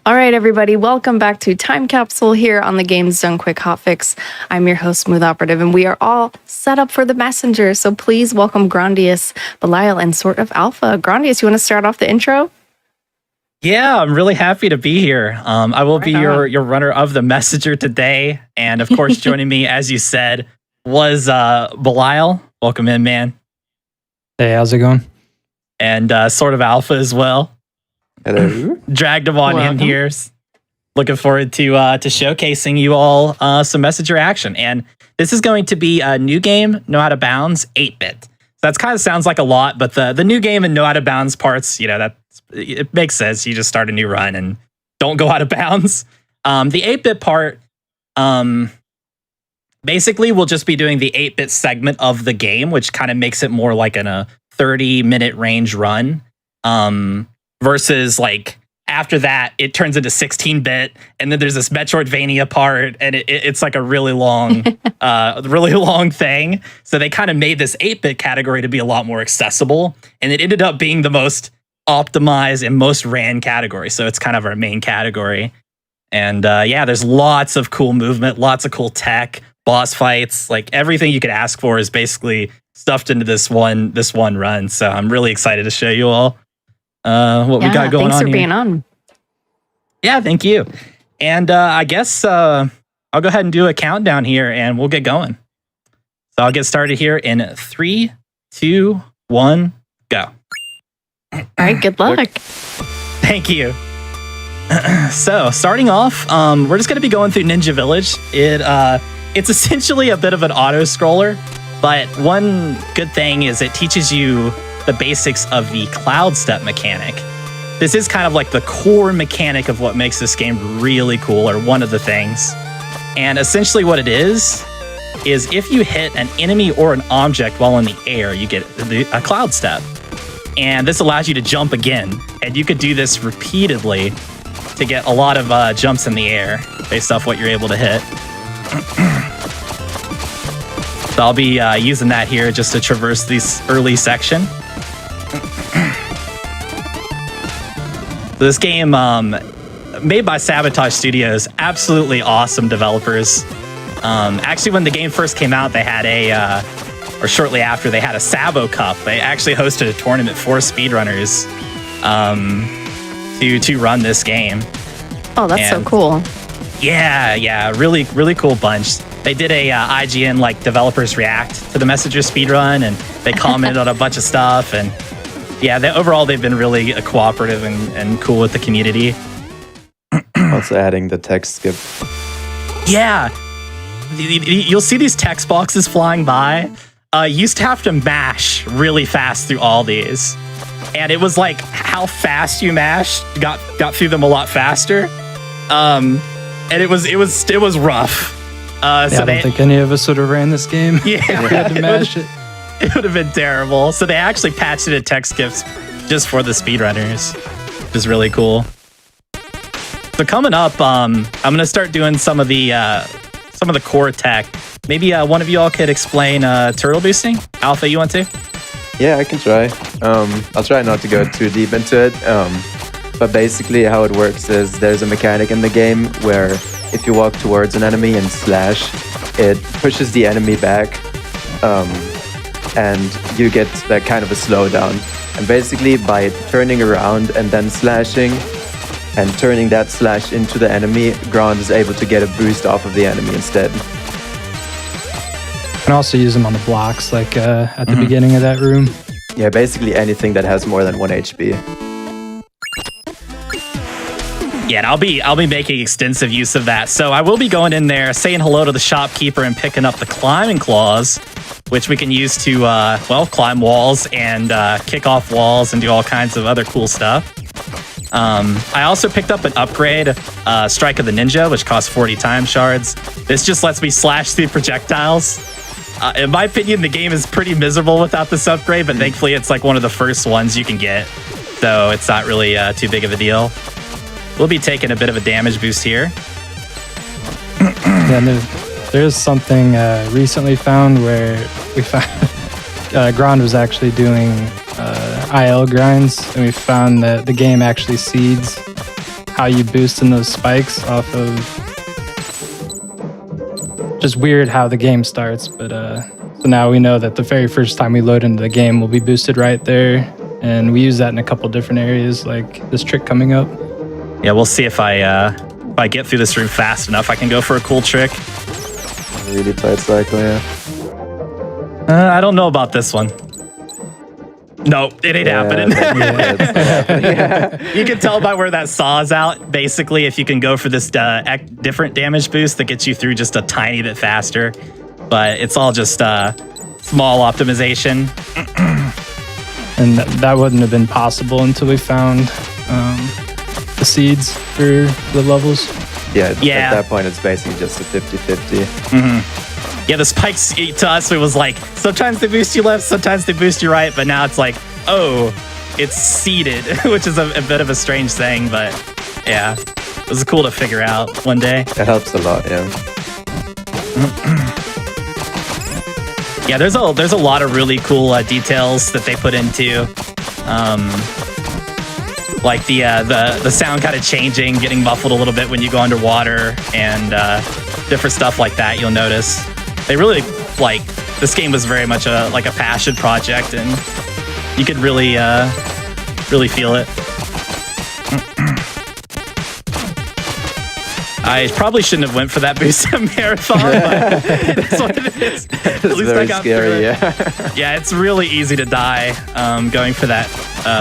All right, everybody, welcome back to Time Capsule here on the Games Done Quick Hotfix. I'm your host, Smooth Operative, and we are all set up for the messenger. So please welcome Grandius, Belial, and Sort of Alpha. Grandius, you want to start off the intro? Yeah, I'm really happy to be here. I will be your runner of the messenger today. And of course, joining me, as you said, was Belial. Welcome in, man. Hey, how's it going? And Sort of Alpha as well. Hello. Dragged him on in here. Looking forward to showcasing you all some messenger action. And this is going to be a new game, No Out of Bounds, 8-bit. So that kind of sounds like a lot, but the new game and No Out of Bounds parts, it makes sense. You just start a new run and don't go out of bounds. The 8-bit part, basically we'll just be doing the 8-bit segment of the game, which kind of makes it more like a 30-minute range run. Versus like after that, it turns into 16-bit, and then there's this Metroidvania part, and it's like a really long, really long thing. So they kind of made this 8-bit category to be a lot more accessible, and it ended up being the most optimized and most ran category. So it's kind of our main category. And yeah, there's lots of cool movement, lots of cool tech, boss fights, like everything you could ask for is basically stuffed into this one run. So I'm really excited to show you all what we got going on here. Thanks for being on. Yeah, thank you. And I guess I'll go ahead and do a countdown here and we'll get going. So I'll get started here in 3, 2, 1, go. All right, good luck. Thank you. So starting off, we're just going to be going through Ninja Village. It's essentially a bit of an auto-scroller, but one good thing is it teaches you the basics of the cloud step mechanic. This is kind of like the core mechanic of what makes this game really cool, or one of the things. And essentially what it is if you hit an enemy or an object while in the air, you get a cloud step. And this allows you to jump again. And you could do this repeatedly to get a lot of jumps in the air based off what you're able to hit. So I'll be using that here just to traverse this early section. This game, made by Sabotage Studios, absolutely awesome developers. Actually, when the game first came out, they had or shortly after, they had a Sabo Cup. They actually hosted a tournament for speedrunners to run this game. Oh, that's so cool. Yeah, really, really cool bunch. They did a IGN like developers react to the Messenger speedrun, and they commented on a bunch of stuff. And yeah, overall they've been really cooperative and cool with the community. Also adding the text skip. Yeah, you'll see these text boxes flying by. You used to have to mash really fast through all these, and it was like how fast you mashed got through them a lot faster. And it was rough. I don't think any of us would have ran this game. Yeah, we had to mash it. It would have been terrible. So they actually patched it in text skips just for the speedrunners, which is really cool. So coming up, I'm gonna start doing some of the core tech. Maybe one of you all could explain turtle boosting. Alpha, you want to? Yeah, I can try. I'll try not to go too deep into it. But basically how it works is there's a mechanic in the game where if you walk towards an enemy and slash, it pushes the enemy back, and you get that kind of a slowdown. And basically by turning around and then slashing and turning that slash into the enemy, Ground is able to get a boost off of the enemy instead. You can also use them on the blocks, like at the beginning of that room. Yeah, basically anything that has more than 1 HP. Yeah, and I'll be making extensive use of that. So I will be going in there, saying hello to the shopkeeper and picking up the climbing claws, which we can use to, climb walls and kick off walls and do all kinds of other cool stuff. I also picked up an upgrade, Strike of the Ninja, which costs 40 time shards. This just lets me slash through projectiles. In my opinion, the game is pretty miserable without this upgrade, but thankfully it's like one of the first ones you can get. So it's not really too big of a deal. We'll be taking a bit of a damage boost here. Yeah, there's something recently found where we found Grand was actually doing IL grinds, and we found that the game actually seeds how you boost in those spikes off of just weird how the game starts. But so now we know that the very first time we load into the game will be boosted right there, and we use that in a couple different areas, like this trick coming up. Yeah, we'll see if I get through this room fast enough, I can go for a cool trick. Really tight cycle, yeah. I don't know about this one. No, it ain't happening. You can tell by where that saw is out. Basically, if you can go for this different damage boost that gets you through just a tiny bit faster. But it's all just small optimization. And that wouldn't have been possible until we found the seeds for the levels. Yeah, at that point, it's basically just a 50-50. Yeah, the spikes to us, it was like, sometimes they boost you left, sometimes they boost you right, but now it's like, oh, it's seeded, which is a bit of a strange thing, but yeah, it was cool to figure out one day. It helps a lot, yeah. Yeah, there's a lot of really cool details that they put into, like the sound kind of changing, getting muffled a little bit when you go underwater, and different stuff like that. You'll notice they really like this game was very much a passion project, and you could really feel it. I probably shouldn't have went for that boost marathon, but that's what it is. At least I got scary, through it. yeah. Yeah, it's really easy to die going for that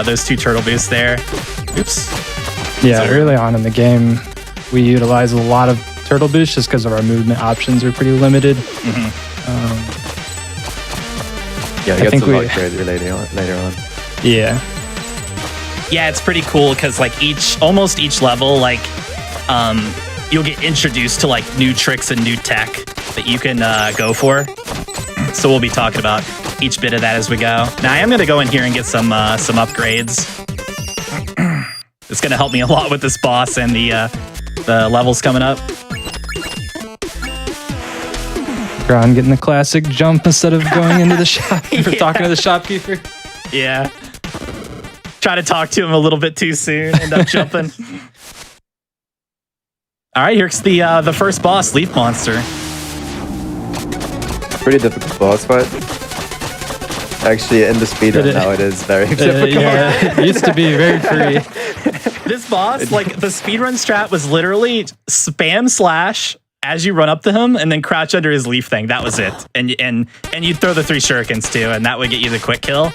those 2 turtle boosts there. Oops. Yeah, early on in the game, we utilize a lot of turtle boosts just because of our movement options are pretty limited. Yeah, it gets a lot crazier later on. Yeah. Yeah, it's pretty cool because like almost each level, like you'll get introduced to like new tricks and new tech that you can go for. So we'll be talking about each bit of that as we go. Now I am gonna go in here and get some upgrades. It's gonna help me a lot with this boss and the levels coming up. Gron getting the classic jump instead of going into the shop for talking to the shopkeeper. Yeah. Try to talk to him a little bit too soon, end up jumping. All right, here's the first boss, Leaf Monster. Pretty difficult boss fight. Actually, in the speedrun now, it is very difficult. Yeah, it used to be very free. This boss, like the speedrun strat was literally spam slash as you run up to him and then crouch under his leaf thing. That was it. And you'd throw the 3 shurikens too, and that would get you the quick kill.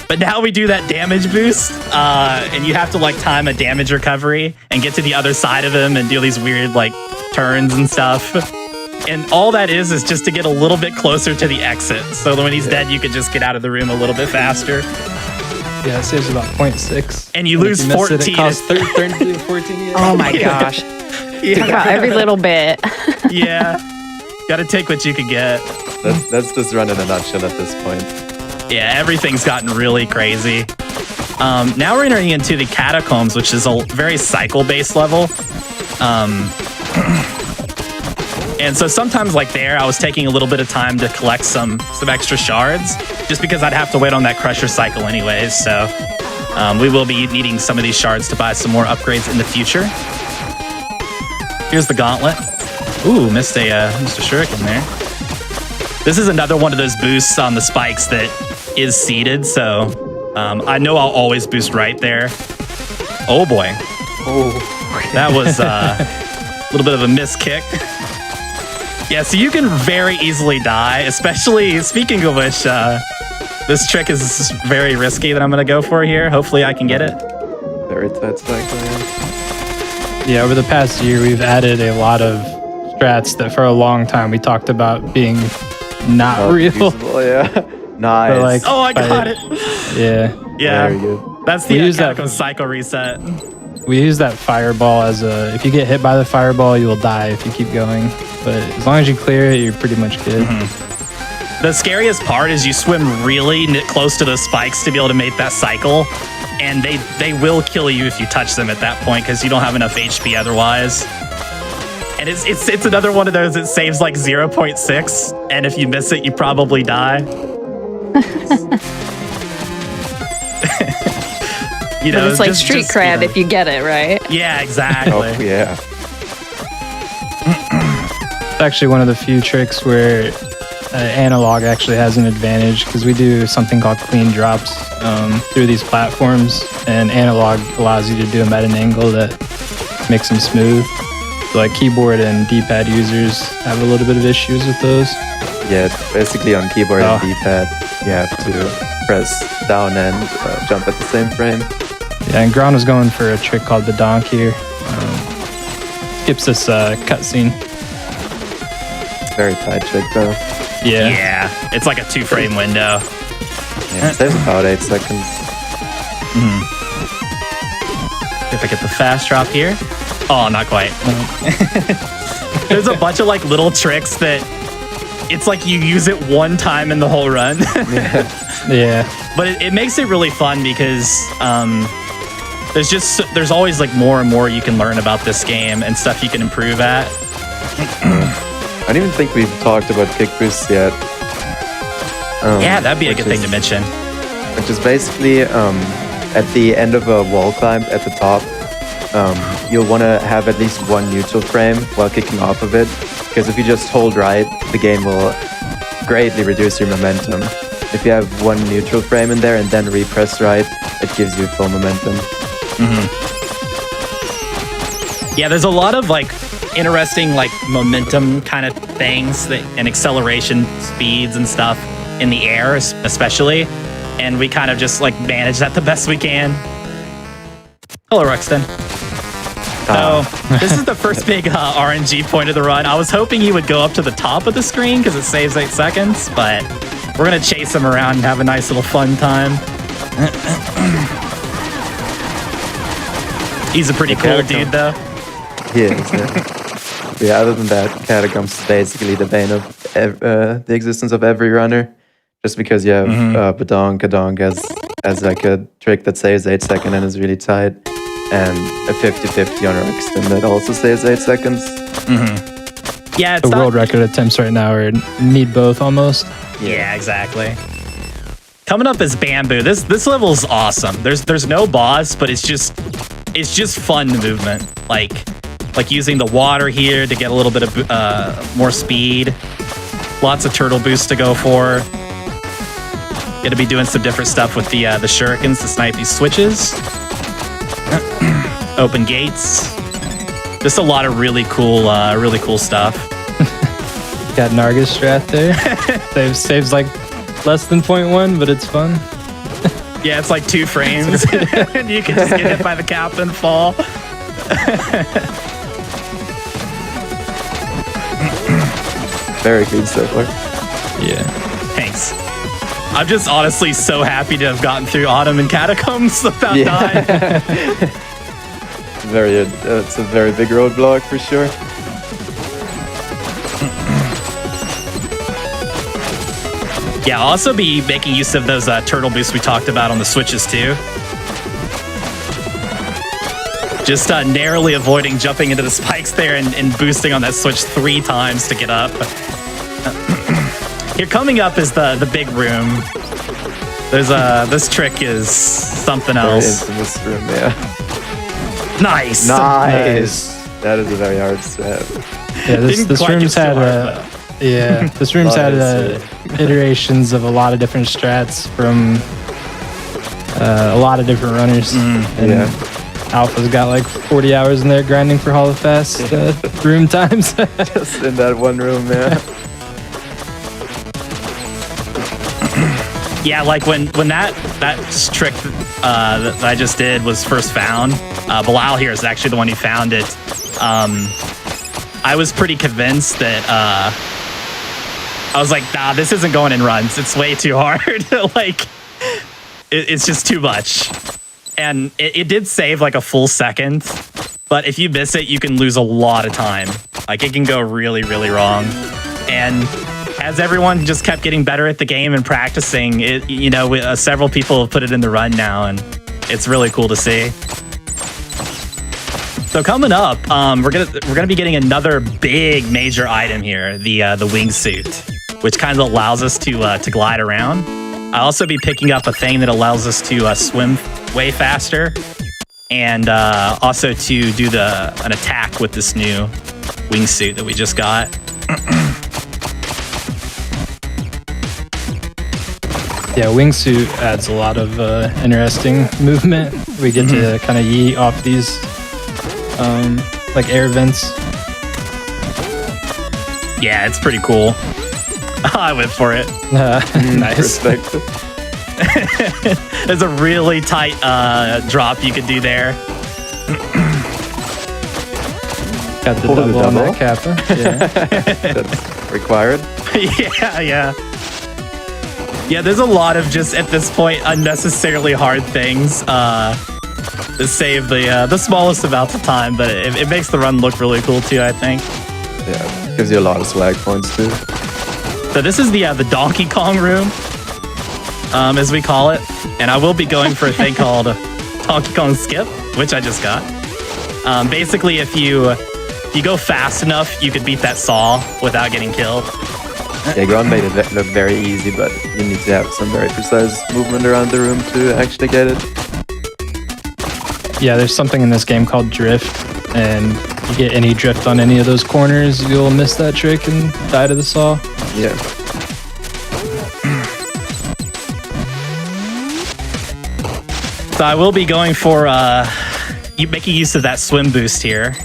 But now we do that damage boost, and you have to like time a damage recovery and get to the other side of him and do these weird like turns and stuff. And all that is just to get a little bit closer to the exit. So that when he's dead, you can just get out of the room a little bit faster. Yeah, it saves about 0.6. And you lose 14. It costs 13 to 14. Yeah. Oh my gosh. Yeah. Talk about every little bit. Yeah. Gotta take what you can get. That's just run in a nutshell at this point. Yeah, everything's gotten really crazy. Now we're entering into the Catacombs, which is a very cycle-based level. And so sometimes like there, I was taking a little bit of time to collect some extra shards, just because I'd have to wait on that Crusher cycle anyways. So we will be needing some of these shards to buy some more upgrades in the future. Here's the gauntlet. Ooh, missed a shuriken there. This is another one of those boosts on the spikes that is seeded, so I know I'll always boost right there. Oh boy. Oh. That was a little bit of a miss kick. Yeah, so you can very easily die, especially, speaking of which, this trick is very risky that I'm going to go for here. Hopefully I can get it. Very tight cycle, Yeah, over the past year, we've added a lot of strats that for a long time we talked about being not real. Usable, yeah. Nice. Like, Oh, I got it. Yeah. Yeah. Very good. That's the Catacomb cycle reset. We use that fireball as if you get hit by the fireball, you will die if you keep going. But as long as you clear it, you're pretty much good. The scariest part is you swim really close to the spikes to be able to make that cycle. And they will kill you if you touch them at that point because you don't have enough HP otherwise. And it's another one of those that saves like 0.6. And if you miss it, you probably die. You But know, it's like street cred speedrun. if you get it, right? Yeah, exactly. Oh, yeah. It's actually one of the few tricks where analog actually has an advantage because we do something called clean drops through these platforms, and analog allows you to do them at an angle that makes them smooth. So like keyboard and D-pad users have a little bit of issues with those. Yeah, basically on keyboard Oh. and D-pad, you have to press down and jump at the same frame. Yeah, and Gron was going for a trick called the donk here. Skips this cutscene. Very tight trick though. Yeah. Yeah, it's like a 2-frame window. Yeah, it saves about 8 seconds. If I get the fast drop here. Oh, not quite. There's a bunch of like little tricks that it's like you use it one time in the whole run. Yeah. But it makes it really fun because there's always like more and more you can learn about this game and stuff you can improve at. I don't even think we've talked about kick boosts yet. Yeah, that'd be a good thing to mention. Which is basically at the end of a wall climb at the top, you'll want to have at least one neutral frame while kicking off of it, because if you just hold right, the game will greatly reduce your momentum. If you have one neutral frame in there and then repress right, it gives you full momentum. Yeah, there's a lot of like interesting like momentum kind of things and acceleration speeds and stuff in the air especially, and we kind of just like manage that the best we can. Hello, Ruxton. So this is the first big RNG point of the run. I was hoping you would go up to the top of the screen because it saves 8 seconds, but we're gonna chase him around and have a nice little fun time. He's a pretty cool dude though. He is, yeah, other than that, Catacombs is basically the bane of the existence of every runner. Just because you have Badonk as like a trick that saves 8 seconds and is really tight, and a 50-50 on Ruxton that also saves 8 seconds. Yeah, it's The world record attempts right now are need both almost. Yeah, exactly. Coming up is Bamboo. This level is awesome. There's no boss, but it's just fun movement. Like using the water here to get a little bit of more speed. Lots of turtle boosts to go for. Gonna be doing some different stuff with the shurikens to snipe these switches. Open gates. Just a lot of really cool stuff. Got Nargis strat there. Saves like less than 0.1, but it's fun. Yeah, it's like 2 frames. And you can just get hit by the captain, fall. Very good so far. Yeah. Thanks. I'm just honestly so happy to have gotten through Autumn and Catacombs without dying. It's a very big roadblock for sure. Yeah, I'll also be making use of those turtle boosts we talked about on the switches too. Just narrowly avoiding jumping into the spikes there and boosting on that switch 3 times to get up. Here coming up is the big room. There's this trick is something else. Very infamous room, yeah. Nice. That is a very hard strat. Yeah, this Didn't quite room's get so had hard, this room's had Nice. iterations of a lot of different strats from a lot of different runners. And Yeah. Alpha's got like 40 hours in there grinding for Hall of Fast room times. Just in that one room, yeah. Yeah, like when that trick that I just did was first found, Bilal here is actually the one who found it. I was pretty convinced that I was like, nah, this isn't going in runs. It's way too hard. Like, it's just too much. And it did save like a full second, but if you miss it, you can lose a lot of time. Like, it can go really, really wrong. And as everyone just kept getting better at the game and practicing, several people have put it in the run now, and it's really cool to see. So coming up, we're gonna be getting another big major item here, the wingsuit, which kind of allows us to glide around. I'll also be picking up a thing that allows us to swim way faster, and also to do an attack with this new wingsuit that we just got. Yeah, wingsuit adds a lot of interesting movement. We get to kind of yeet off these like air vents. Yeah, it's pretty cool. I went for it. Nice. Respect. There's a really tight drop you could do there. Got the Oh, the double on double? that kappa. Yeah. That's required. Yeah. Yeah, there's a lot of just, at this point, unnecessarily hard things to save the smallest amounts of time, but it makes the run look really cool too, I think. Yeah, gives you a lot of swag points too. So this is the Donkey Kong room, as we call it, and I will be going for a thing called Donkey Kong Skip, which I just got. Basically, if you go fast enough, you could beat that saw without getting killed. Yeah, Gron made it look very easy, but you need to have some very precise movement around the room to actually get it. Yeah, there's something in this game called drift, and you get any drift on any of those corners, you'll miss that trick and die to the saw. Yeah. So I will be going for making use of that swim boost here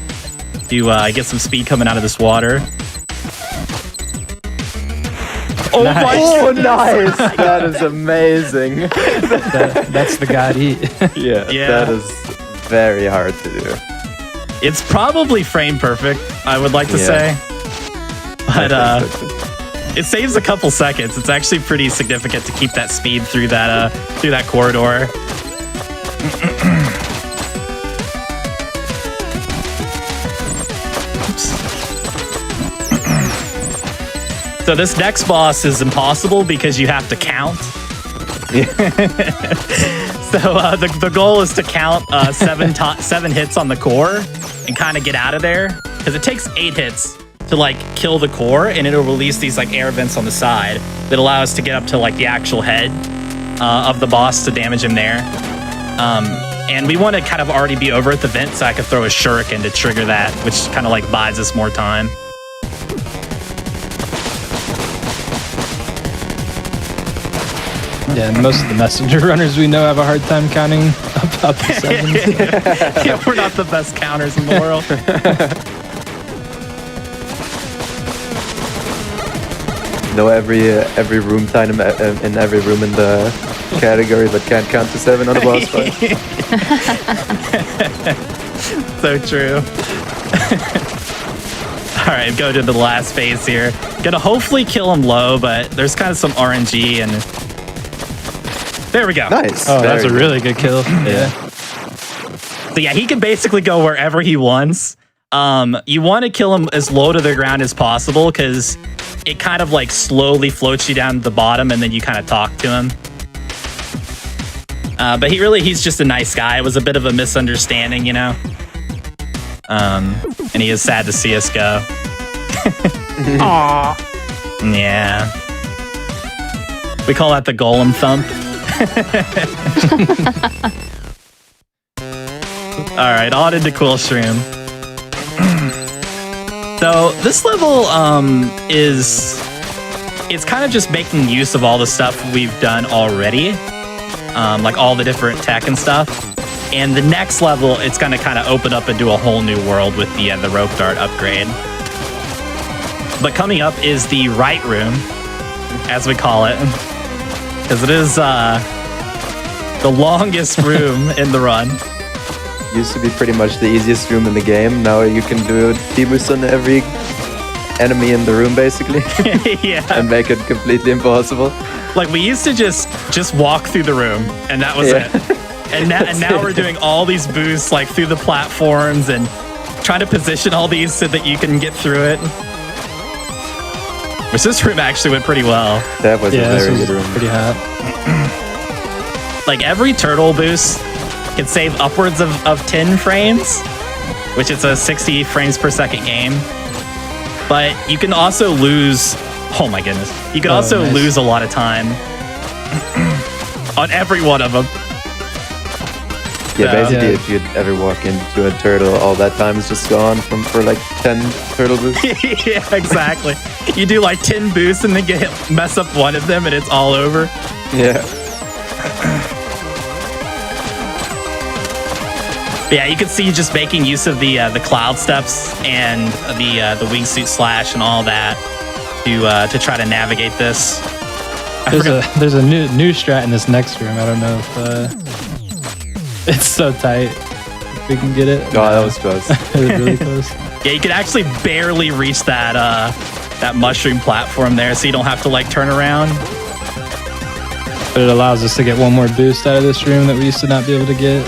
to get some speed coming out of this water. Oh Nice. my Oh, nice! That is amazing. That's the god eat. Yeah, that is very hard to do. It's probably frame perfect, I would like to say. But it saves a couple seconds. It's actually pretty significant to keep that speed through that corridor. So this next boss is impossible because you have to count. So the goal is to count 7 hits on the core and kind of get out of there, because it takes 8 hits to like kill the core, and it'll release these like air vents on the side that allow us to get up to like the actual head of the boss to damage him there. And we want to kind of already be over at the vent, so I could throw a shuriken to trigger that, which kind of like buys us more time. Yeah, and most of the messenger runners we know have a hard time counting up to 7. Yeah, we're not the best counters in the world. Know every room time in every room in the category, but can't count to 7 on a boss fight. So true. All right, go to the last phase here. Gonna hopefully kill him low, but there's kind of some RNG, and there we go. Nice. Oh, that's a Very really good kill. Yeah. So yeah, he can basically go wherever he wants. You want to kill him as low to the ground as possible, because it kind of like slowly floats you down to the bottom, and then you kind of talk to him. But he's just a nice guy. It was a bit of a misunderstanding, you know? And he is sad to see us go. Aw. Yeah. We call that the golem thump. All right, on into Cool Shroom. So this level it's kind of just making use of all the stuff we've done already, like all the different tech and stuff. And the next level, it's going to kind of open up into a whole new world with the rope dart upgrade. But coming up is the right room, as we call it, because it is the longest room in the run. Used to be pretty much the easiest room in the game. Now you can do T-boost on every enemy in the room, basically. Yeah. And make it completely impossible. Like, we used to just walk through the room, and that was it. And now we're doing all these boosts, like, through the platforms and trying to position all these so that you can get through it. Which this room actually went pretty well. That was a This very was good room. pretty hot. Like, every turtle boost can save upwards of 10 frames, which is a 60 frames per second game. But you can also lose, oh my goodness, you can also nice. lose a lot of time on every one of them. Yeah, basically, Yeah. if you ever walk into a turtle, all that time is just gone for like 10 turtle boosts. Yeah, exactly. You do like 10 boosts and then mess up one of them and it's all over. Yeah. But yeah, you can see just making use of the cloud steps and the wingsuit slash and all that to try to navigate this. There's a new strat in this next room. I don't know if it's so tight. If we can get it. Oh, that was close. It was really close. Yeah, you can actually barely reach that mushroom platform there, so you don't have to like turn around. But it allows us to get one more boost out of this room that we used to not be able to get.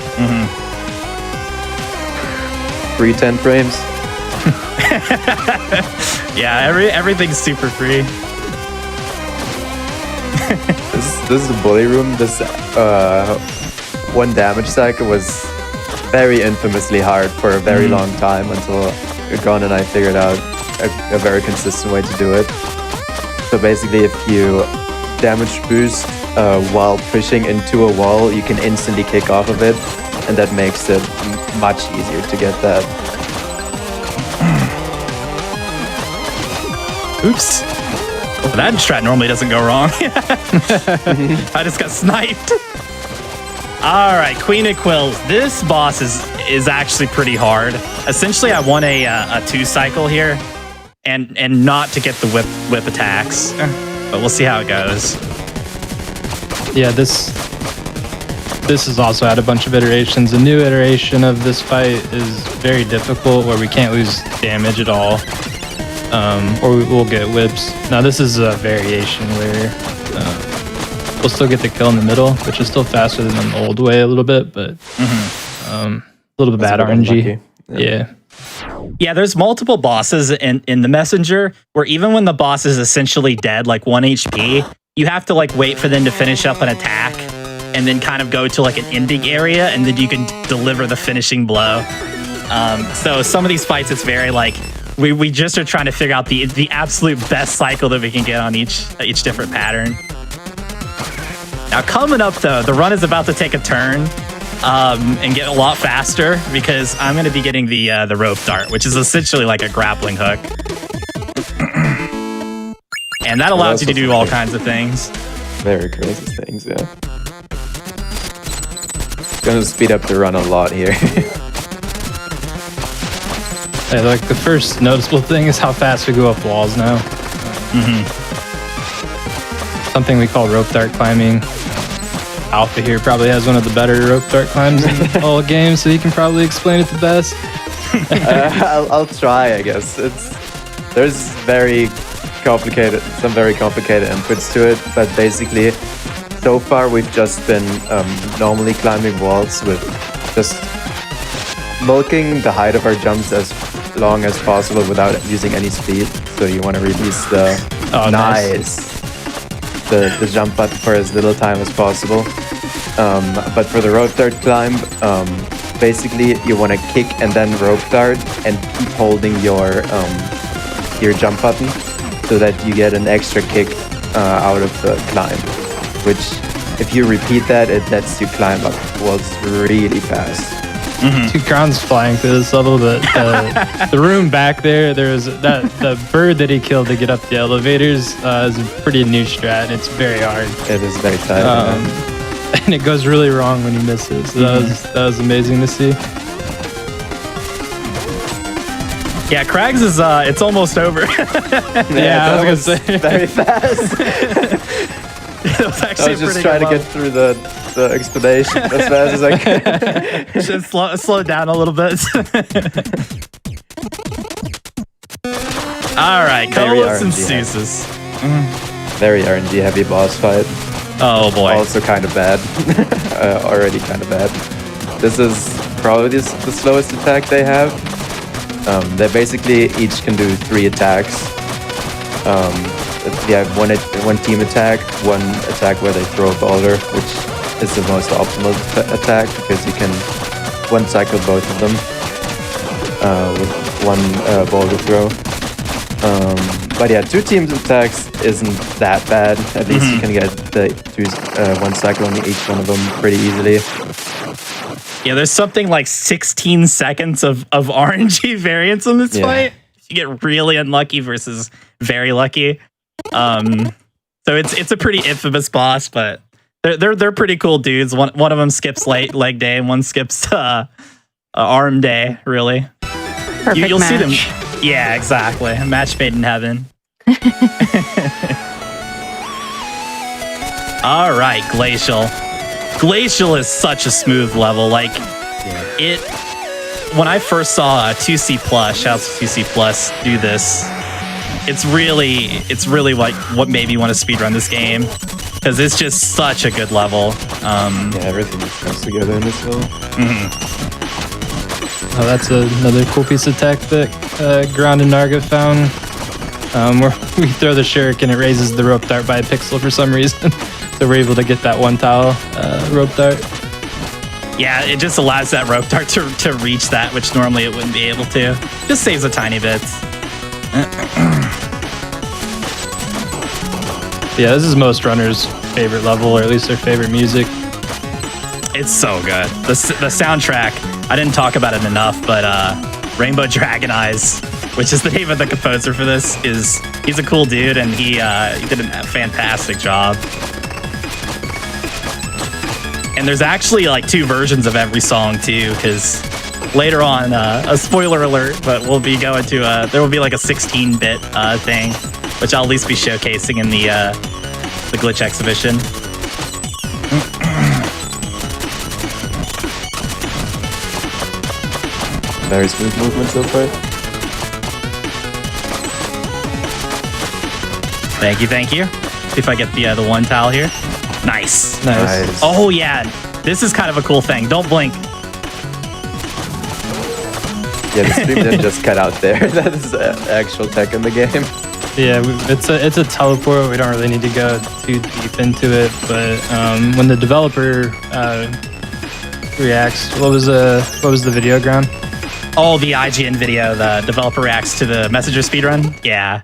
Free 10 frames. Yeah, everything's super free. This is a bully room. This one damage cycle was very infamously hard for a very long time until Gon and I figured out a very consistent way to do it. So basically, if you damage boost while pushing into a wall, you can instantly kick off of it, and that makes it much easier to get that. Oops. Well, that strat normally doesn't go wrong. I just got sniped. All right, Queen of Quills. This boss is actually pretty hard. Essentially, I want a 2 cycle here, and not to get the whip attacks. But we'll see how it goes. Yeah, this has also had a bunch of iterations. A new iteration of this fight is very difficult, where we can't lose damage at all, or we'll get whips. Now this is a variation where we'll still get the kill in the middle, which is still faster than the old way a little bit, but a little bit bad RNG. Yeah. Yeah, there's multiple bosses in the messenger where even when the boss is essentially dead, like 1 HP, you have to like wait for them to finish up an attack and then kind of go to like an ending area, and then you can deliver the finishing blow. So some of these fights, it's very like we just are trying to figure out the absolute best cycle that we can get on each different pattern. Now coming up though, the run is about to take a turn and get a lot faster because I'm going to be getting the rope dart, which is essentially like a grappling hook. And that allows you to do all kinds of things. Very crazy things, yeah. It's gonna speed up the run a lot here. Hey, like the first noticeable thing is how fast we go up walls now. Something we call rope dart climbing. Alpha here probably has one of the better rope dart climbs in all games, so he can probably explain it the best. I'll try, I guess. There's some very complicated inputs to it, but basically, so far we've just been normally climbing walls with just milking the height of our jumps as long as possible without using any speed. So you want to release the the jump button for as little time as possible. But for the rope dart climb, basically you want to kick and then rope dart and keep holding your jump button so that you get an extra kick out of the climb, which if you repeat that, it lets you climb up walls really fast. 2 crowns flying through this level, but the room back there, there's the bird that he killed to get up the elevators is a pretty new strat, and it's very hard. It is very tight. And it goes really wrong when you miss it. So that was amazing to see. Yeah, Crags is it's almost over. Yeah, I was gonna say very fast. It was actually I was just pretty trying to good get through the explanation as fast as I could. Just slow down a little bit. All right, Very Colas and RNG heavy. Souses. Very RNG heavy boss fight. Oh boy. Also kind of bad. Already kind of bad. This is probably the slowest attack they have. They basically each can do 3 attacks. They have one team attack, one attack where they throw a boulder, which is the most optimal attack because you can one cycle both of them with one boulder throw. But yeah, 2 teams attacks isn't that bad. At least you can get the one cycle on each one of them pretty easily. Yeah, there's something like 16 seconds of RNG variance in this fight. You get really unlucky versus very lucky. So it's a pretty infamous boss, but they're pretty cool dudes. One of them skips leg day, and one skips arm day. Really, Perfect you'll see them. match. Yeah, exactly. A match made in heaven. All right, Glacial. Glacial is such a smooth level. Like it. When I first saw 2C Plus, shouts to 2C Plus, do this. It's really what made me want to speedrun this game, because it's just such a good level. Yeah, everything comes together in this level. Oh, that's another cool piece of tech that Ground and Narga found. Where we throw the shuriken, it raises the rope dart by a pixel for some reason. So we're able to get that one tile rope dart. Yeah, it just allows that rope dart to reach that, which normally it wouldn't be able to. Just saves a tiny bit. Yeah, this is most runners' favorite level, or at least their favorite music. It's so good. The soundtrack, I didn't talk about it enough, but Rainbow Dragon Eyes, which is the name of the composer for this, he's a cool dude, and he did a fantastic job. And there's actually like 2 versions of every song too, because later on, a spoiler alert, but we'll be going to there will be like a 16-bit thing, which I'll at least be showcasing in the glitch exhibition. Very smooth movement so far. Thank you. See if I get the one tile here. Nice. Nice. Oh yeah, this is kind of a cool thing. Don't blink. Yeah, the stream didn't just cut out there. That is actual tech in the game. Yeah, it's a teleport. We don't really need to go too deep into it, but when the developer reacts, what was the video, Ground? Oh, the IGN video, the developer reacts to the Messenger speedrun. Yeah.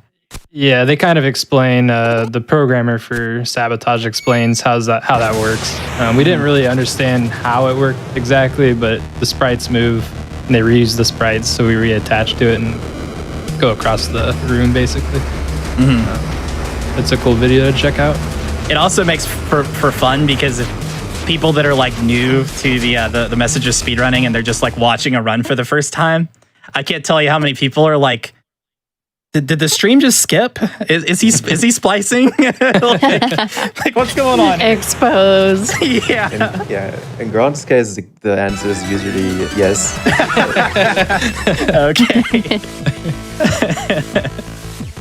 Yeah, they kind of explain. The programmer for Sabotage explains how that works. We didn't really understand how it worked exactly, but the sprites move, and they reuse the sprites, so we reattach to it and go across the room, basically. It's a cool video to check out. It also makes for fun, because if people that are like new to the Messenger speedrunning and they're just like watching a run for the first time, I can't tell you how many people are like, Did the stream just skip? Is he splicing? like what's going on? Exposed. Yeah. In Grant's case, the answer is usually yes. Okay.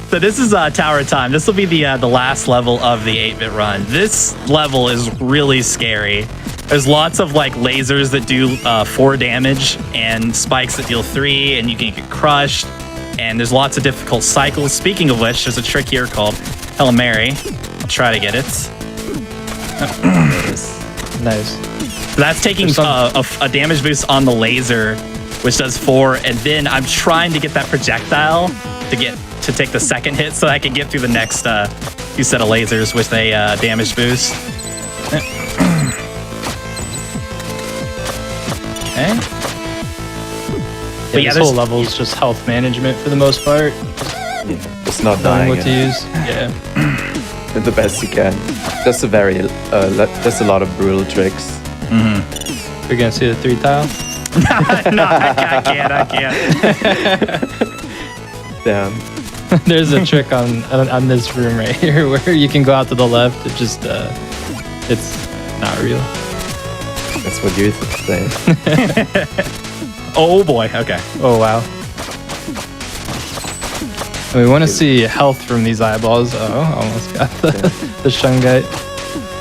So this is Tower of Time. This will be the last level of the 8-bit run. This level is really scary. There's lots of like lasers that do 4 damage and spikes that deal 3, and you can get crushed. And there's lots of difficult cycles. Speaking of which, there's a trick here called Hail Mary. I'll try to get it. Nice. So that's taking a damage boost on the laser, which does 4, and then I'm trying to get that projectile to take the second hit so I can get through the next 2 set of lasers with a damage boost. Okay. But yeah, this whole level is just health management for the most part. Yeah, just not Knowing dying. what to use. Yeah. The best you can. Just a lot of brutal tricks. We're gonna see the 3 tile. No, I can't. Damn. There's a trick on this room right here where you can go out to the left. It just it's not real. That's what you're saying. Oh boy. Okay. Oh wow. And we want to see health from these eyeballs. Oh, almost got the Shungite.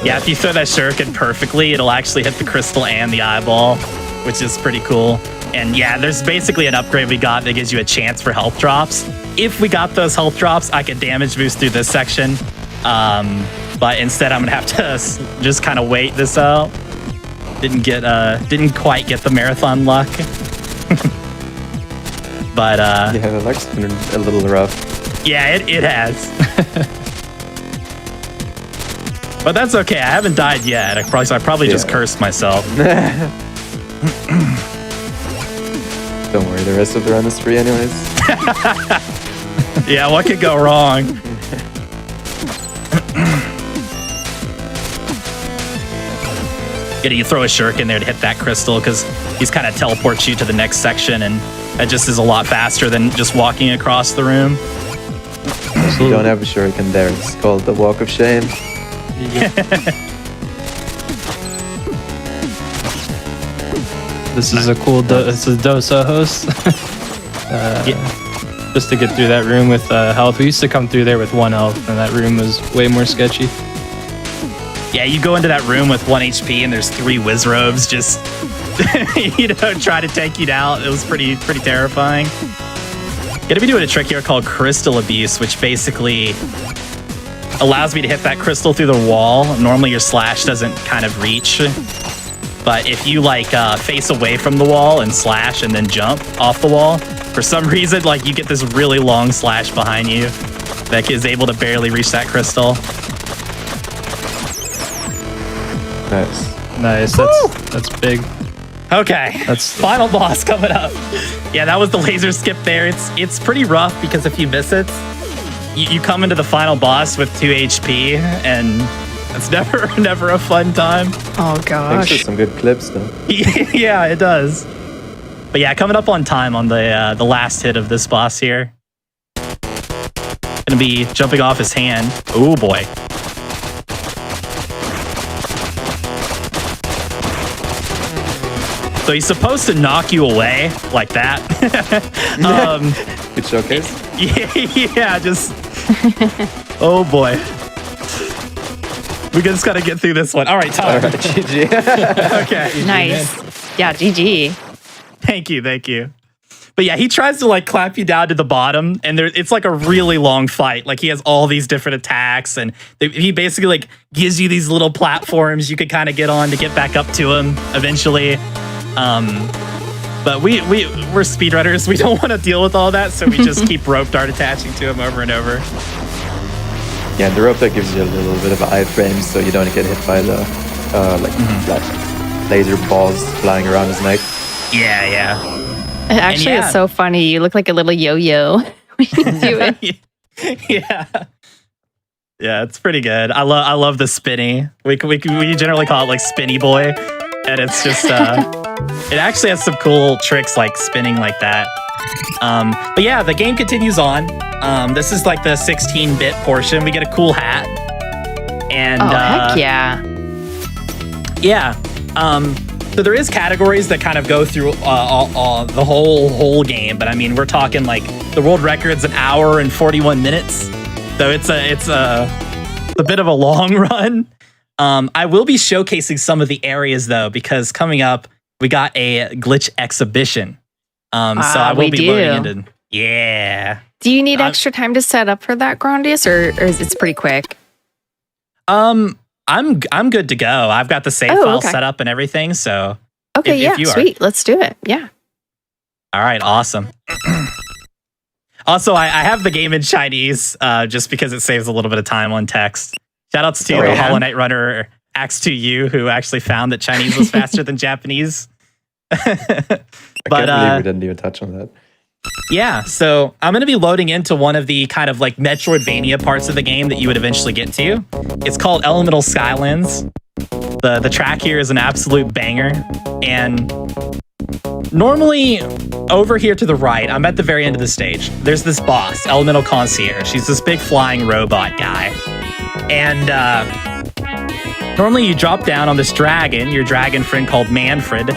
Yeah, if you throw that shuriken perfectly, it'll actually hit the crystal and the eyeball, which is pretty cool. And yeah, there's basically an upgrade we got that gives you a chance for health drops. If we got those health drops, I could damage boost through this section. But instead, I'm gonna have to just kind of wait this out. Didn't quite get the marathon luck. But Yeah, the luck's been a little rough. yeah, it has. But that's okay. I haven't died yet. I probably just cursed myself. Don't worry, the rest of the run is free anyways. Yeah, what could go wrong? You throw a shirk in there to hit that crystal because he's kind of teleports you to the next section, and that just is a lot faster than just walking across the room. You don't have a shuriken there. It's called the Walk of Shame. This is a cool. This is Dosa host. Just to get through that room with health. We used to come through there with 1 health, and that room was way more sketchy. Yeah, you go into that room with 1 HP, and there's 3 Wizrobes just, try to take you out. It was pretty terrifying. Gonna be doing a trick here called Crystal Abuse, which basically allows me to hit that crystal through the wall. Normally your slash doesn't kind of reach, but if you face away from the wall and slash and then jump off the wall, for some reason, you get this really long slash behind you that is able to barely reach that crystal. Nice. That's big. Okay, That's final boss coming up. Yeah, that was the laser skip there. It's pretty rough because if you miss it, you come into the final boss with 2 HP, and it's never a fun time. Oh Thanks gosh. for some good clips though. Yeah, it does. But yeah, coming up on time on the last hit of this boss here. Gonna be jumping off his hand. Oh boy. So he's supposed to knock you away like that. Good showcase. Yeah, just. Oh boy. We just gotta get through this one. All right, Tom. All right, GG. Okay. Nice. Yeah, GG. Thank you. But yeah, he tries to clap you down to the bottom, and it's a really long fight. He has all these different attacks, and he basically gives you these little platforms you could kind of get on to get back up to him eventually. But we're speedrunners. We don't want to deal with all that, so we just keep rope dart attaching to him over and over. Yeah, the rope that gives you a little bit of iframe so you don't get hit by the like laser balls flying around his neck. Yeah. It actually is so funny. You look like a little yo-yo when you do it. Yeah, it's pretty good. I love the spinny. We generally call it spinny boy, and it's just it actually has some cool tricks like spinning like that. But yeah, the game continues on. This is the 16-bit portion. We get a cool hat, and heck yeah. Yeah. So there is categories that kind of go through the whole game, but I mean, we're talking the world record's an hour and 41 minutes, so it's a bit of a long run. I will be showcasing some of the areas though, because coming up we got a glitch exhibition. So I will be loading into. Yeah. Do you need extra time to set up for that, Grandius, or is it pretty quick? I'm good to go. I've got the save file set up and everything. So okay, if you sweet. Let's do it. Yeah. All right, awesome. Also, I have the game in Chinese just because it saves a little bit of time on text. Shoutouts to the Hollow Knight runner Axe2U, who actually found that Chinese was faster than Japanese. I can't believe we didn't even touch on that. Yeah, so I'm going to be loading into one of the kind of Metroidvania parts of the game that you would eventually get to. It's called Elemental Skylands. The track here is an absolute banger. And normally, over here to the right, I'm at the very end of the stage. There's this boss, Elemental Concierge. She's this big flying robot guy. And normally you drop down on this dragon, your dragon friend called Manfred,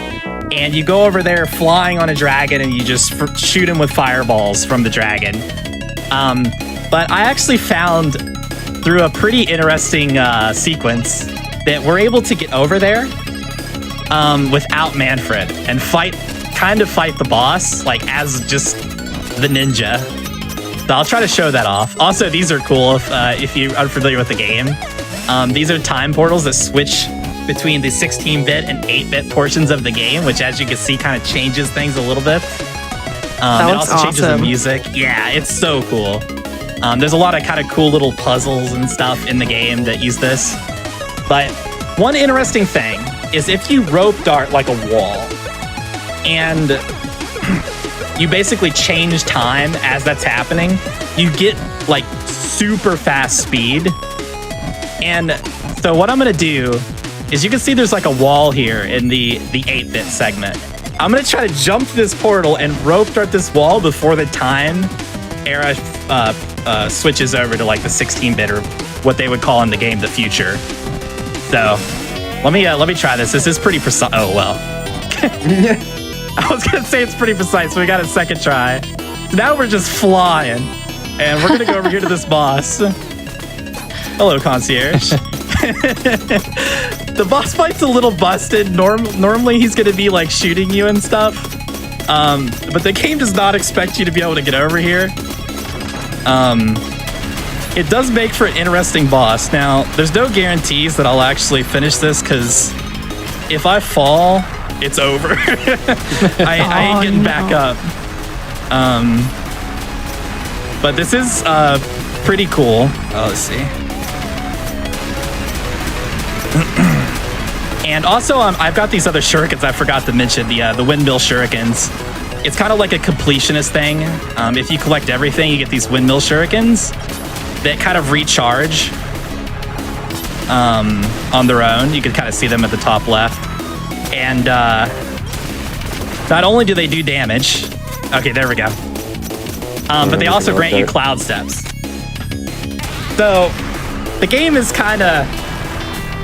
and you go over there flying on a dragon and you just shoot him with fireballs from the dragon. But I actually found through a pretty interesting sequence that we're able to get over there without Manfred and fight the boss as just the ninja. So I'll try to show that off. Also, these are cool if you are familiar with the game. These are time portals that switch between the 16-bit and 8-bit portions of the game, which, as you can see, kind of changes things a little bit. It also changes the music. Yeah, it's so cool. There's a lot of kind of cool little puzzles and stuff in the game that use this. But one interesting thing is if you rope dart like a wall, and you basically change time as that's happening. You get like super fast speed. And so what I'm gonna do is, you can see there's like a wall here in the 8-bit segment. I'm gonna try to jump this portal and rope dart this wall before the time era switches over to like the 16-bit, or what they would call in the game the future. So let me try this. This is pretty precise. Oh well. I was gonna say it's pretty precise, so we got a second try. So now we're just flying, and we're gonna go over here to this boss. Hello, concierge. The boss fight's a little busted. Normally he's gonna be like shooting you and stuff, but the game does not expect you to be able to get over here. It does make for an interesting boss. Now, there's no guarantees that I'll actually finish this, because if I fall, it's over. I ain't getting back up. But this is pretty cool. Oh, let's see. And also, I've got these other shurikens I forgot to mention, the windmill shurikens. It's kind of like a completionist thing. If you collect everything, you get these windmill shurikens that kind of recharge on their own. You can kind of see them at the top left. And not only do they do damage, okay, there we go. But they also grant you cloud steps. So the game is kind of,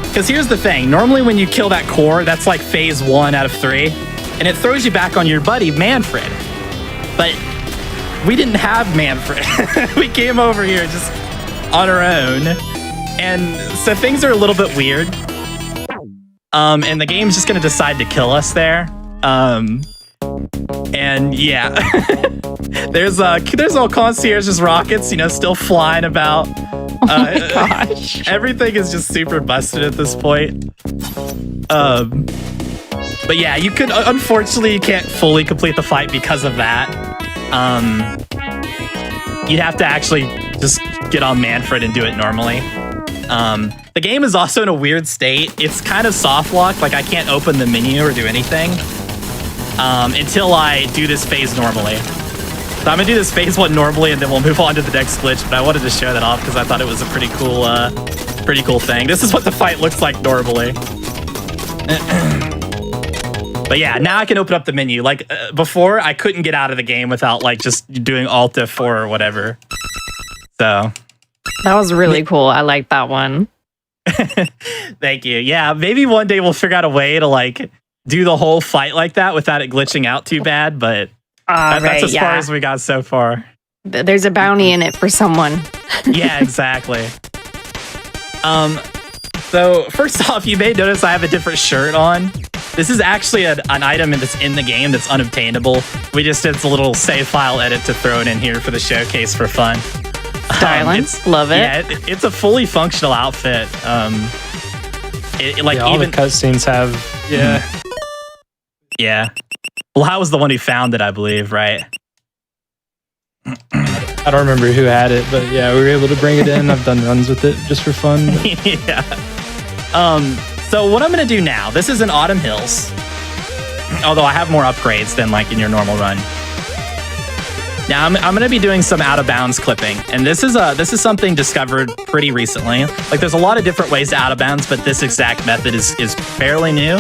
because here's the thing. Normally when you kill that core, that's like phase 1 out of 3. And it throws you back on your buddy, Manfred. But we didn't have Manfred. We came over here just on our own. And so things are a little bit weird. And the game's just going to decide to kill us there. And yeah. There's all concierge's rockets, still flying about. Oh my gosh. Everything is just super busted at this point. But yeah, you could, unfortunately, you can't fully complete the fight because of that. You'd have to actually just get on Manfred and do it normally. The game is also in a weird state. It's kind of soft locked, like I can't open the menu or do anything until I do this phase normally. So I'm gonna do this phase 1 normally, and then we'll move on to the next glitch. But I wanted to show that off because I thought it was a pretty cool thing. This is what the fight looks like normally. But yeah, now I can open up the menu. Like before, I couldn't get out of the game without like just doing Alt F4 or whatever. So that was really cool. I like that one. Thank you. Yeah, maybe one day we'll figure out a way to like do the whole fight like that without it glitching out too bad. But that's as far as we got so far. There's a bounty in it for someone. Yeah, exactly. So first off, you may notice I have a different shirt on. This is actually an item that's in the game that's unobtainable. We just did a little save file edit to throw it in here for the showcase for fun. Styling, love it. Yeah, it's a fully functional outfit. Like all even the cutscenes have. Yeah. Yeah. Well, I was the one who found it, I believe, right? I don't remember who had it, but yeah, we were able to bring it in. I've done runs with it just for fun. Yeah. So what I'm gonna do now, this is in Autumn Hills. Although I have more upgrades than like in your normal run. Now I'm gonna be doing some out of bounds clipping, and this is something discovered pretty recently. Like there's a lot of different ways to out of bounds, but this exact method is fairly new.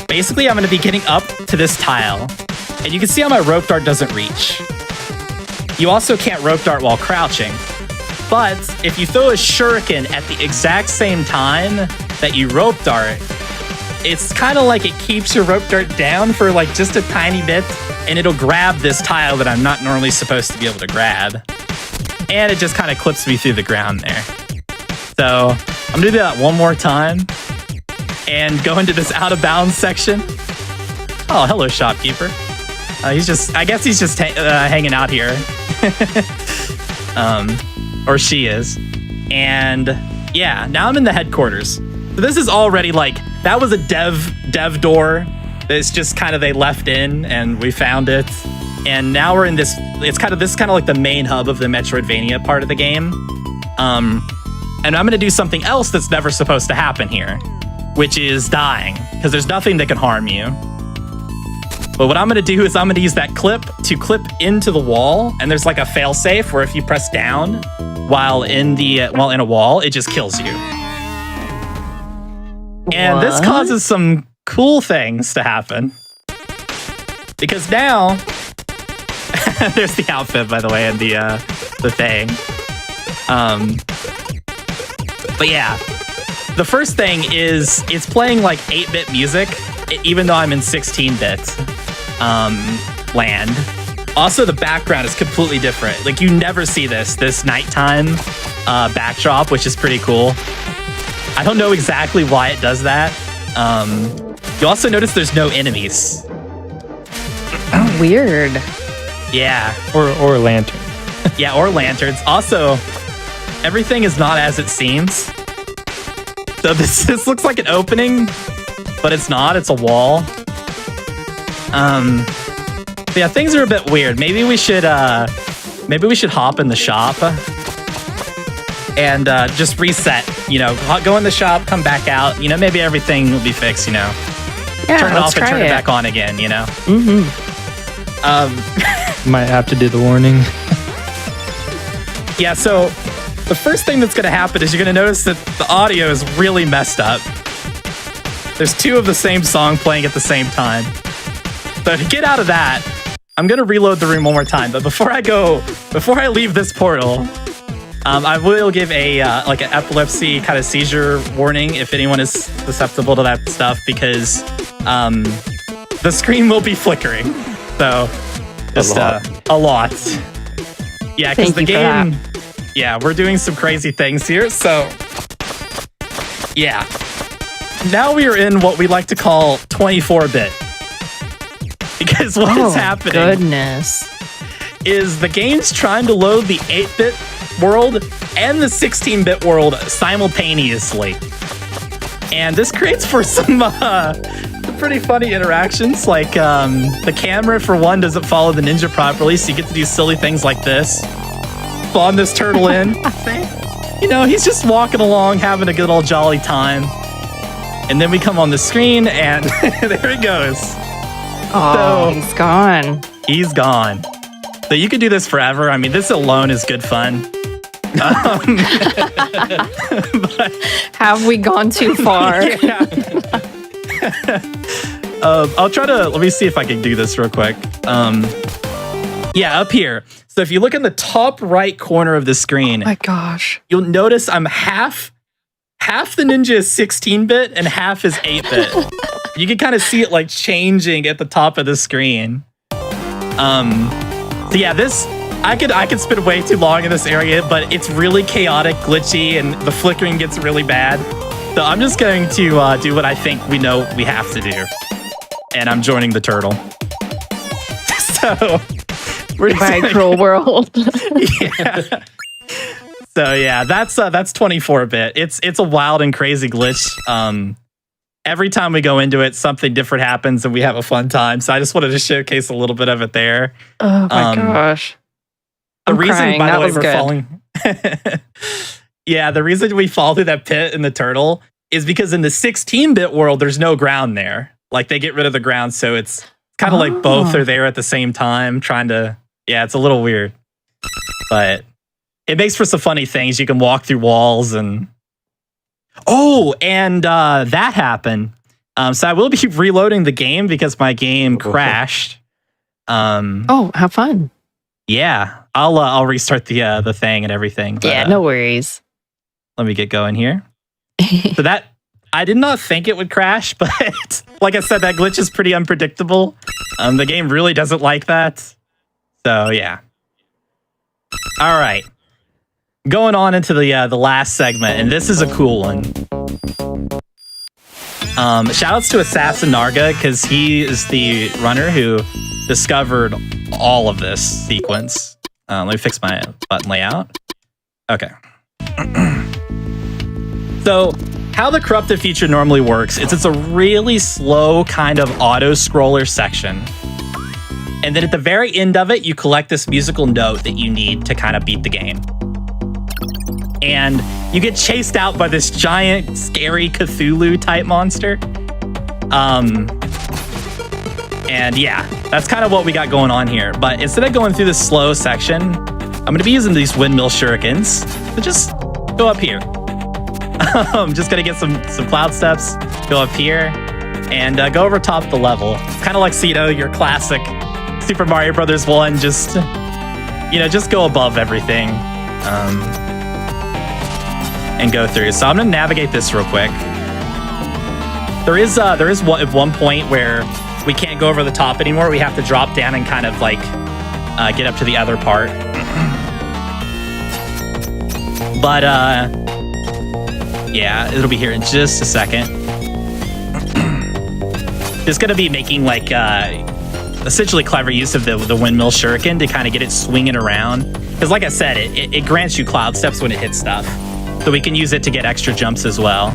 Basically I'm gonna be getting up to this tile, and you can see how my rope dart doesn't reach. You also can't rope dart while crouching. But if you throw a shuriken at the exact same time that you rope dart, it's kind of like it keeps your rope dart down for like just a tiny bit, and it'll grab this tile that I'm not normally supposed to be able to grab. And it just kind of clips me through the ground there. So I'm gonna do that one more time and go into this out of bounds section. Oh, hello, shopkeeper. I guess he's just hanging out here. Or she is. And yeah, now I'm in the headquarters. So this is already like, that was a dev door. It's just kind of, they left in and we found it. And now we're in this, this is kind of like the main hub of the Metroidvania part of the game. And I'm gonna do something else that's never supposed to happen here, which is dying, because there's nothing that can harm you. But what I'm going to do is I'm going to use that clip to clip into the wall. And there's like a fail safe where if you press down while in a wall, it just kills you. And this causes some cool things to happen. Because now, there's the outfit, by the way, and the thing. But yeah, the first thing is it's playing like 8-bit music, even though I'm in 16-bit land. Also, the background is completely different. Like, you never see this nighttime backdrop, which is pretty cool. I don't know exactly why it does that. You also notice there's no enemies. Oh, weird. Yeah. Or lantern. Yeah, or lanterns. Also, everything is not as it seems. So this looks like an opening, but it's not. It's a wall. But yeah, things are a bit weird. Maybe we should hop in the shop and just reset. You know, go in the shop, come back out. You know, maybe everything will be fixed. You know, Yeah, turn it let's off and try turn it it. back on again. You know. Might have to do the warning. Yeah, so the first thing that's going to happen is you're going to notice that the audio is really messed up. There's two of the same song playing at the same time. So to get out of that, I'm going to reload the room one more time. But before I leave this portal, I will give a like an epilepsy kind of seizure warning if anyone is susceptible to that stuff, because the screen will be flickering. So just a lot. Yeah, because the game, yeah, we're doing some crazy things here. So yeah, now we are in what we like to call 24-bit. Because what is happening Goodness. is the game's trying to load the 8-bit world and the 16-bit world simultaneously. And this creates for some pretty funny interactions. Like the camera, for one, doesn't follow the ninja properly, so you get to do silly things like this. Spawn this turtle in. You know, he's just walking along, having a good old jolly time. And then we come on the screen, and there he goes. Oh, he's gone. He's gone. So you could do this forever. I mean, this alone is good fun. But, Have we gone too far? yeah. I'll try to, let me see if I can do this real quick. Yeah, up here. So if you look in the top right corner of the screen, Oh my gosh. you'll notice I'm half the ninja is 16-bit and half is 8-bit. You can kind of see it like changing at the top of the screen. So yeah, this I could spend way too long in this area, but it's really chaotic, glitchy, and the flickering gets really bad. So I'm just going to do what I think we know we have to do, and I'm joining the turtle. So we're By cruel world. yeah. So yeah, that's 24-bit. It's a wild and crazy glitch. Every time we go into it, something different happens and we have a fun time. So I just wanted to showcase a little bit of it there. Oh my gosh. The I'm reason, crying. by That the way, was we're good. falling. Yeah, the reason we fall through that pit in the turtle is because in the 16-bit world, there's no ground there. Like, they get rid of the ground, so it's kind of like both are there at the same time, trying to. Yeah, it's a little weird, but it makes for some funny things. You can walk through walls and. Oh, and that happened. So I will be reloading the game because my game crashed. Oh, have fun. Yeah, I'll restart the thing and everything. But, Yeah, no worries. Let me get going here. So that I did not think it would crash, but like I said, that glitch is pretty unpredictable. The game really doesn't like that. So yeah. All right. Going on into the last segment, and this is a cool one. Shoutouts to Assassin Narga, because he is the runner who discovered all of this sequence. Let me fix my button layout. Okay. So, how the corrupted feature normally works is it's a really slow kind of auto-scroller section. And then at the very end of it, you collect this musical note that you need to kind of beat the game. And you get chased out by this giant, scary Cthulhu-type monster. And yeah, that's kind of what we got going on here. But instead of going through this slow section, I'm going to be using these windmill shurikens to just go up here. I'm just going to get some cloud steps, go up here, and go over top of the level. It's kind of like Cedo, your classic Super Mario Brothers 1, just, just go above everything and go through. So I'm going to navigate this real quick. There is one point where we can't go over the top anymore. We have to drop down and kind of like get up to the other part. But yeah, it'll be here in just a second. Just gonna be making like essentially clever use of the windmill shuriken to kind of get it swinging around. Because like I said, it grants you cloud steps when it hits stuff. So we can use it to get extra jumps as well.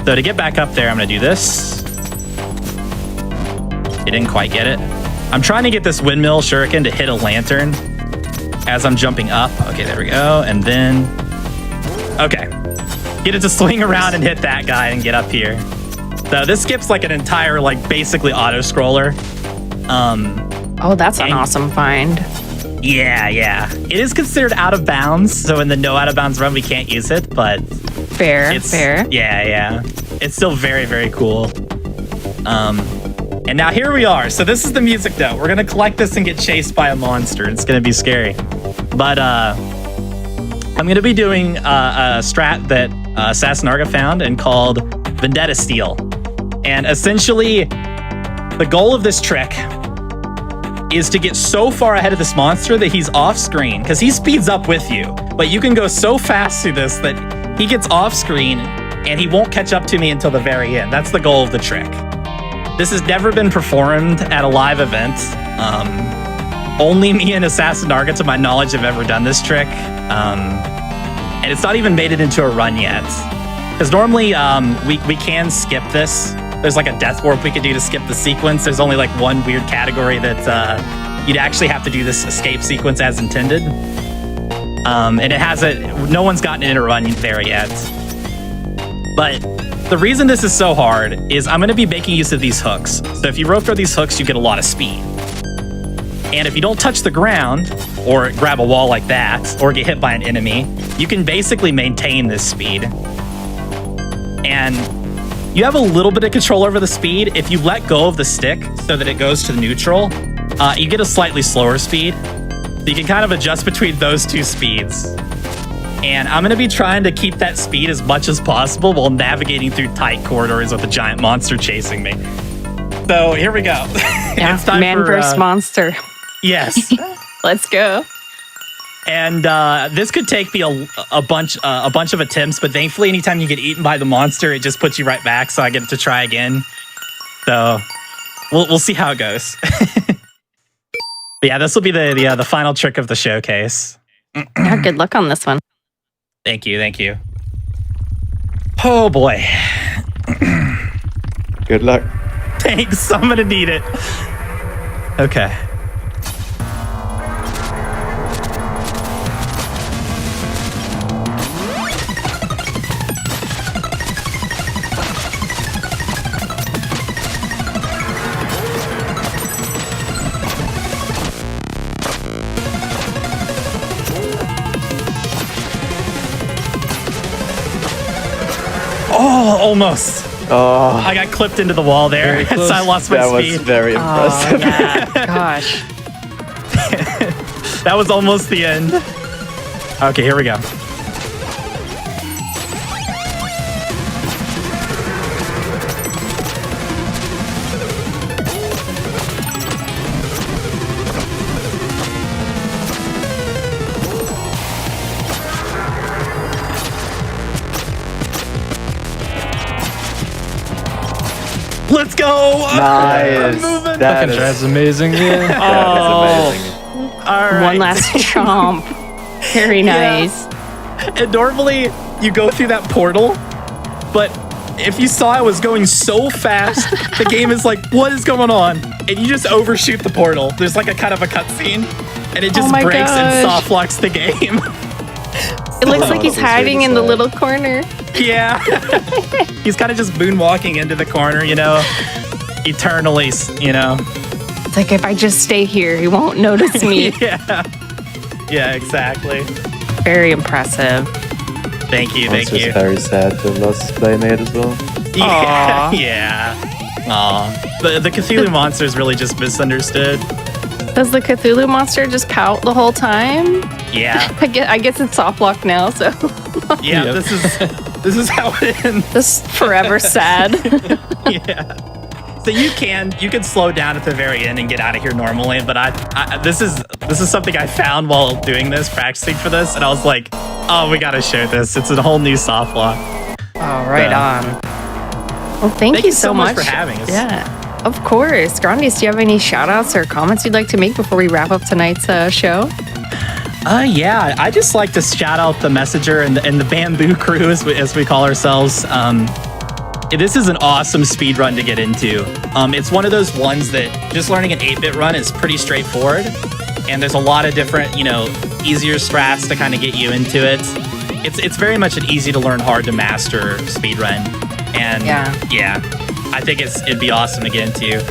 So to get back up there, I'm gonna do this. It didn't quite get it. I'm trying to get this windmill shuriken to hit a lantern as I'm jumping up. Okay, there we go. And then, okay. Get it to swing around and hit that guy and get up here. So this skips like an entire, like basically auto scroller. Oh, that's an awesome find. Yeah. It is considered out of bounds. So in the no out of bounds run, we can't use it, but fair. Yeah. It's still very, very cool. And now here we are. So this is the music note. We're gonna collect this and get chased by a monster. It's gonna be scary. But I'm gonna be doing a strat that Assassinarga found and called Vendetta Steal. And essentially, the goal of this trick is to get so far ahead of this monster that he's off screen, because he speeds up with you. But you can go so fast through this that he gets off screen and he won't catch up to me until the very end. That's the goal of the trick. This has never been performed at a live event. Only me and Assassinarga, to my knowledge, have ever done this trick. And it's not even made it into a run yet. Because normally we can skip this. There's like a death warp we could do to skip the sequence. There's only like one weird category that you'd actually have to do this escape sequence as intended. And it hasn't, no one's gotten it in a run there yet. But the reason this is so hard is I'm going to be making use of these hooks. So if you rope through these hooks, you get a lot of speed. And if you don't touch the ground, or grab a wall like that, or get hit by an enemy, you can basically maintain this speed. And you have a little bit of control over the speed. If you let go of the stick so that it goes to neutral, you get a slightly slower speed. So you can kind of adjust between those two speeds. And I'm going to be trying to keep that speed as much as possible while navigating through tight corridors with a giant monster chasing me. So here we go. Yeah, it's time man versus monster. Yes. Let's go. And this could take me a bunch of attempts, but thankfully, anytime you get eaten by the monster, it just puts you right back, so I get to try again. So we'll see how it goes. But yeah, this will be the final trick of the showcase. Yeah, good luck on this one. Thank you. Oh boy. Good luck. Thanks. I'm gonna need it. Okay. Oh, almost. Oh, I got clipped into the wall there, so I lost my that speed. was very impressive. Yeah, gosh. That was almost the end. Okay, here we go. Let's go! Nice. I'm moving. That's amazing. Yeah. That is amazing. All right. One last chomp. Very nice. And normally you go through that portal, but if you saw I was going so fast, the game is like, what is going on? And you just overshoot the portal. There's like a kind of a cutscene, and it just my breaks and gosh. soft locks the game. It looks like he's hiding in the little corner. Yeah. He's kind of just moonwalking into the corner, you know? eternally, you know. It's like if I just stay here, he won't notice me. Yeah, exactly. Very impressive. Thank you. It's just very sad to have lost his playmate as well. Aw. Yeah. Aw. The Cthulhu monster is really just misunderstood. Does the Cthulhu monster just pout the whole time? Yeah. I guess it's soft lock now, so Yeah, Yep. this is how it ends. this is forever sad. Yeah. So you can slow down at the very end and get out of here normally, but this is something I found while doing this, practicing for this, and I was like, oh, we gotta share this. It's a whole new soft lock. Oh, right on. Well, thank you so much for having us. Yeah, of course. Grandius, do you have any shout outs or comments you'd like to make before we wrap up tonight's show? Yeah, I just like to shout out the Messenger and the Bamboo Crew, as we call ourselves. This is an awesome speed run to get into. It's one of those ones that just learning an 8-bit run is pretty straightforward. And there's a lot of different, easier strats to kind of get you into it. It's very much an easy to learn, hard to master speed run. And yeah, I think it'd be awesome to get into.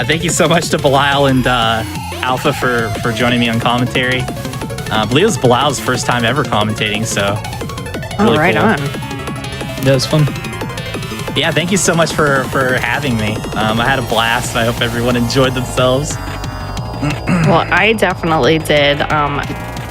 Thank you so much to Belial and Alpha for joining me on commentary. I believe it was Belial's first time ever commentating, so really right cool. on. That was fun. Yeah, thank you so much for having me. I had a blast. I hope everyone enjoyed themselves. Well, I definitely did.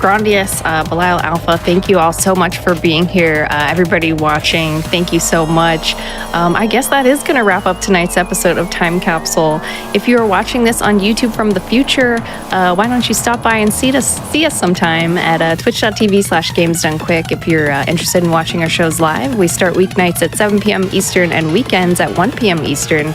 Grandius, Belial, Alpha, thank you all so much for being here. Everybody watching, thank you so much. I guess that is going to wrap up tonight's episode of Time Capsule. If you are watching this on YouTube from the future, why don't you stop by and see us sometime at twitch.tv/gamesdonequick if you're interested in watching our shows live. We start weeknights at 7 p.m. Eastern and weekends at 1 p.m. Eastern.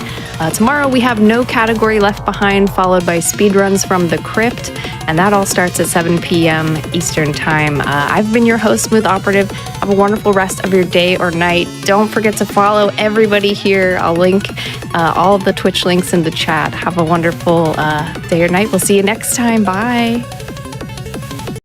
Tomorrow we have No Category Left Behind, followed by Speedruns from the Crypt, and that all starts at 7 p.m. Eastern Time. I've been your host, Smooth Operative. Have a wonderful rest of your day or night. Don't forget to follow everybody here. I'll link all of the Twitch links in the chat. Have a wonderful day or night. We'll see you next time. Bye.